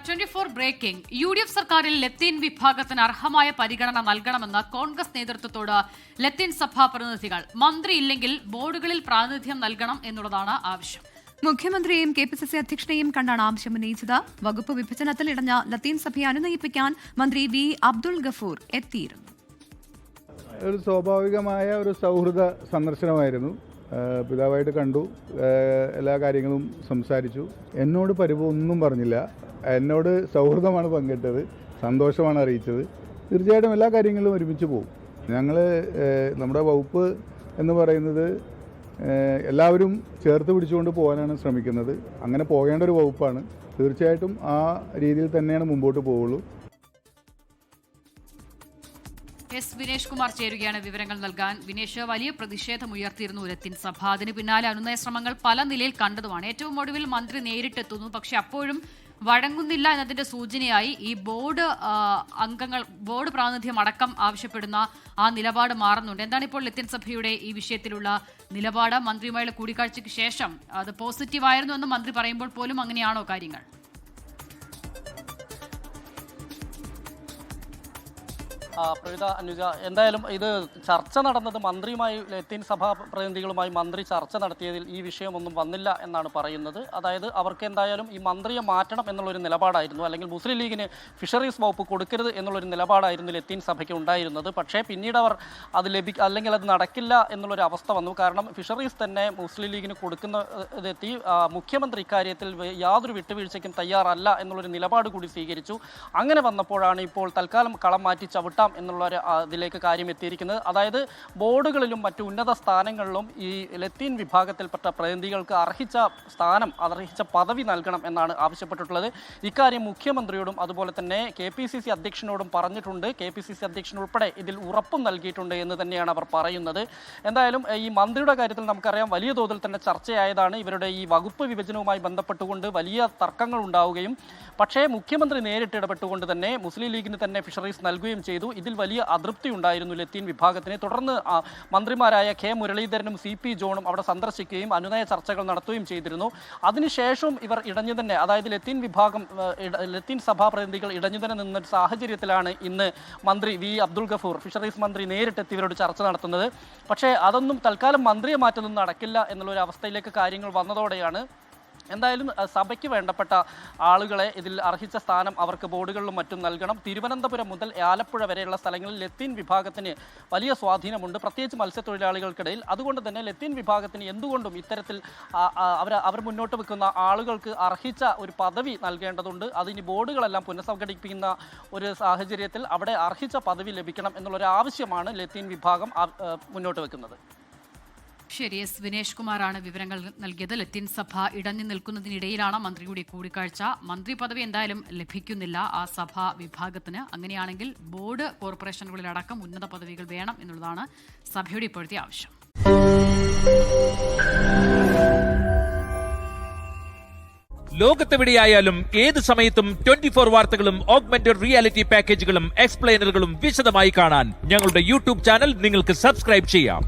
24 breaking UDF സർക്കാരിൽ ലത്തീൻ വിഭാഗത്തിന് അർഹമായ പരിഗണന നൽകണമെന്ന് കോൺഗ്രസ് നേതൃത്വത്തോട് ലത്തീൻ സഭാ പ്രതിനിധികൾ. മന്ത്രിയില്ലെങ്കിൽ ബോർഡുകളിൽ പ്രാതിനിധ്യം നൽകണം എന്നുള്ളതാണ് ആവശ്യം. മുഖ്യമന്ത്രിയെയും KPCC അധ്യക്ഷനെയും കണ്ടാണ് ആവശ്യം ഉന്നയിച്ചത്. വകുപ്പ് വിഭജനത്തിൽ ഇടഞ്ഞ ലത്തീൻ സഭയെ അനുനയിപ്പിക്കാൻ മന്ത്രി V. അബ്ദുൾ ഗഫൂർ എത്തിയിരുന്നു. ഒരു സ്വാഭാവികമായ ഒരു സൗഹൃദ സന്ദർശനമായിരുന്നു. പിതാവായിട്ട് കണ്ടു, എല്ലാ കാര്യങ്ങളും സംസാരിച്ചു. എന്നോട് പരിഭവമൊന്നും പറഞ്ഞില്ല. എന്നോട് സൗഹൃദമാണ് പങ്കിട്ടത്, സന്തോഷമാണ് അറിയിച്ചത്. തീർച്ചയായിട്ടും എല്ലാ കാര്യങ്ങളിലും ഒരുമിച്ച് പോകും. ഞങ്ങൾ നമ്മുടെ വകുപ്പ് എന്ന് പറയുന്നത് എല്ലാവരും ചേർത്ത് പിടിച്ചുകൊണ്ട് പോകാനാണ് ശ്രമിക്കുന്നത്. അങ്ങനെ പോകേണ്ട ഒരു വകുപ്പാണ്. തീർച്ചയായിട്ടും ആ രീതിയിൽ തന്നെയാണ് മുമ്പോട്ട് പോവുള്ളൂ. വിനേഷ് കുമാർ ചേരുകയാണ് വിവരങ്ങൾ നൽകാൻ. വിനേഷ്, വലിയ പ്രതിഷേധം ഉയർത്തിയിരുന്നു ലത്തീൻ സഭ. അതിന് പിന്നാലെ അനുനയ ശ്രമങ്ങൾ പല നിലയിൽ കണ്ടതുമാണ്. ഏറ്റവും ഒടുവിൽ മന്ത്രി നേരിട്ടെത്തുന്നു. പക്ഷെ അപ്പോഴും വഴങ്ങുന്നില്ല എന്നതിന്റെ സൂചനയായി ഈ ബോർഡ് അംഗങ്ങൾ, ബോർഡ് പ്രാതിനിധ്യം അടക്കം ആവശ്യപ്പെടുന്ന ആ നിലപാട് മാറുന്നുണ്ട്. എന്താണ് ഇപ്പോൾ ലത്തീൻ സഭയുടെ ഈ വിഷയത്തിലുള്ള നിലപാട്? മന്ത്രിയുമായുള്ള കൂടിക്കാഴ്ചയ്ക്ക് ശേഷം അത് പോസിറ്റീവായിരുന്നു എന്ന് മന്ത്രി പറയുമ്പോൾ പോലും അങ്ങനെയാണോ കാര്യങ്ങൾ? പ്രവിത, അനുജ, എന്തായാലും ഇത് ചർച്ച നടന്നത് മന്ത്രിയുമായി, ലത്തീൻ സഭാ പ്രതിനിധികളുമായി മന്ത്രി ചർച്ച നടത്തിയതിൽ ഈ വിഷയമൊന്നും വന്നില്ല എന്നാണ് പറയുന്നത്. അതായത് അവർക്ക് എന്തായാലും ഈ മന്ത്രിയെ മാറ്റണം എന്നുള്ളൊരു നിലപാടായിരുന്നു, അല്ലെങ്കിൽ മുസ്ലിം ലീഗിന് ഫിഷറീസ് വകുപ്പ് കൊടുക്കരുത് എന്നുള്ളൊരു നിലപാടായിരുന്നു ലത്തീൻ സഭയ്ക്ക് ഉണ്ടായിരുന്നത്. പക്ഷേ പിന്നീട് അവർ അത് അല്ലെങ്കിൽ അത് നടക്കില്ല എന്നുള്ളൊരു അവസ്ഥ വന്നു. കാരണം ഫിഷറീസ് തന്നെ മുസ്ലിം ലീഗിന് കൊടുക്കുന്നതെത്തി മുഖ്യമന്ത്രി ഇക്കാര്യത്തിൽ യാതൊരു വിട്ടുവീഴ്ചയ്ക്കും തയ്യാറല്ല എന്നുള്ളൊരു നിലപാട് കൂടി സ്വീകരിച്ചു. അങ്ങനെ വന്നപ്പോഴാണ് ഇപ്പോൾ തൽക്കാലം കളം മാറ്റി ചവിട്ടാം എന്നുള്ളൊരു ഇതിലേക്ക് കാര്യം എത്തിയിരിക്കുന്നത്. അതായത് ബോർഡുകളിലും മറ്റു ഉന്നത സ്ഥാനങ്ങളിലും ഈ ലത്തീൻ വിഭാഗത്തിൽപ്പെട്ട പ്രതിനിധികൾക്ക് അർഹിച്ച സ്ഥാനം, അർഹിച്ച പദവി നൽകണം എന്നാണ് ആവശ്യപ്പെട്ടിട്ടുള്ളത്. ഇക്കാര്യം മുഖ്യമന്ത്രിയോടും അതുപോലെ തന്നെ KPCC അധ്യക്ഷനോടും പറഞ്ഞിട്ടുണ്ട്. KPCC അധ്യക്ഷൻ ഉൾപ്പെടെ ഇതിൽ ഉറപ്പും നൽകിയിട്ടുണ്ട് എന്ന് തന്നെയാണ് അവർ പറയുന്നത്. എന്തായാലും ഈ മന്ത്രിയുടെ കാര്യത്തിൽ നമുക്കറിയാം വലിയ തോതിൽ തന്നെ ചർച്ചയായതാണ്. ഇവരുടെ ഈ വകുപ്പ് വിഭജനവുമായി ബന്ധപ്പെട്ടുകൊണ്ട് വലിയ തർക്കങ്ങൾ ഉണ്ടാവുകയും പക്ഷേ മുഖ്യമന്ത്രി നേരിട്ട് ഇടപെട്ടുകൊണ്ട് തന്നെ മുസ്ലിം ലീഗിന് തന്നെ ഫിഷറീസ് നൽകുകയും ചെയ്തു. ഇതിൽ വലിയ അതൃപ്തി ഉണ്ടായിരുന്നു ലത്തീൻ വിഭാഗത്തിന്. തുടർന്ന് മന്ത്രിമാരായ K. മുരളീധരനും CP ജോണും അവിടെ സന്ദർശിക്കുകയും അനുനയ ചർച്ചകൾ നടത്തുകയും ചെയ്തിരുന്നു. അതിനുശേഷം ഇവർ ഇടഞ്ഞു തന്നെ, അതായത് ലത്തീൻ സഭാ പ്രതിനിധികൾ ഇടഞ്ഞു തന്നെ നിന്ന സാഹചര്യത്തിലാണ് ഇന്ന് മന്ത്രി V. അബ്ദുൾ ഗഫൂർ, ഫിഷറീസ് മന്ത്രി, നേരിട്ടെത്തി ഇവരോട് ചർച്ച നടത്തുന്നത്. പക്ഷേ അതൊന്നും തൽക്കാലം മന്ത്രിയെ മാറ്റൊന്നും നടക്കില്ല എന്നുള്ളൊരു അവസ്ഥയിലേക്ക് കാര്യങ്ങൾ വന്നതോടെയാണ് എന്തായാലും സഭയ്ക്ക് വേണ്ടപ്പെട്ട ആളുകളെ ഇതിൽ അർഹിച്ച സ്ഥാനം അവർക്ക് ബോർഡുകളിലും മറ്റും നൽകണം. തിരുവനന്തപുരം മുതൽ ആലപ്പുഴ വരെയുള്ള സ്ഥലങ്ങളിൽ ലത്തീൻ വിഭാഗത്തിന് വലിയ സ്വാധീനമുണ്ട്, പ്രത്യേകിച്ച് മത്സ്യത്തൊഴിലാളികൾക്കിടയിൽ. അതുകൊണ്ട് തന്നെ ലത്തീൻ വിഭാഗത്തിന് എന്തുകൊണ്ടും ഇത്തരത്തിൽ അവർ മുന്നോട്ട് വെക്കുന്ന ആളുകൾക്ക് അർഹിച്ച ഒരു പദവി നൽകേണ്ടതുണ്ട്. അതിന് ബോർഡുകളെല്ലാം പുനഃസംഘടിപ്പിക്കുന്ന ഒരു സാഹചര്യത്തിൽ അവിടെ അർഹിച്ച പദവി ലഭിക്കണം എന്നുള്ളൊരു ആവശ്യമാണ് ലത്തീൻ വിഭാഗം മുന്നോട്ട് വെക്കുന്നത്. ശരി, വിനേഷ് കുമാറാണ് വിവരങ്ങൾ നൽകിയത്. ലത്തീൻ സഭ ഇടഞ്ഞു നിൽക്കുന്നതിനിടയിലാണ് മന്ത്രിയുടെ കൂടിക്കാഴ്ച. മന്ത്രി പദവി എന്തായാലും ലഭിക്കുന്നില്ല ആ സഭാ വിഭാഗത്തിന്. അങ്ങനെയാണെങ്കിൽ ബോർഡ് കോർപ്പറേഷനുകളിലടക്കം ഉന്നത പദവികൾ വേണം എന്നുള്ളതാണ് സഭയുടെ ഇപ്പോഴത്തെ ആവശ്യം. ലോകത്തെവിടെയായാലും ഏത് സമയത്തും 24 വാർത്തകളും ഓഗ്മെന്റഡ് റിയാലിറ്റി പാക്കേജുകളും എക്സ്പ്ലെയിനറുകളും വിശദമായി കാണാൻ ഞങ്ങളുടെ YouTube ചാനൽ നിങ്ങൾക്ക് സബ്സ്ക്രൈബ് ചെയ്യാം.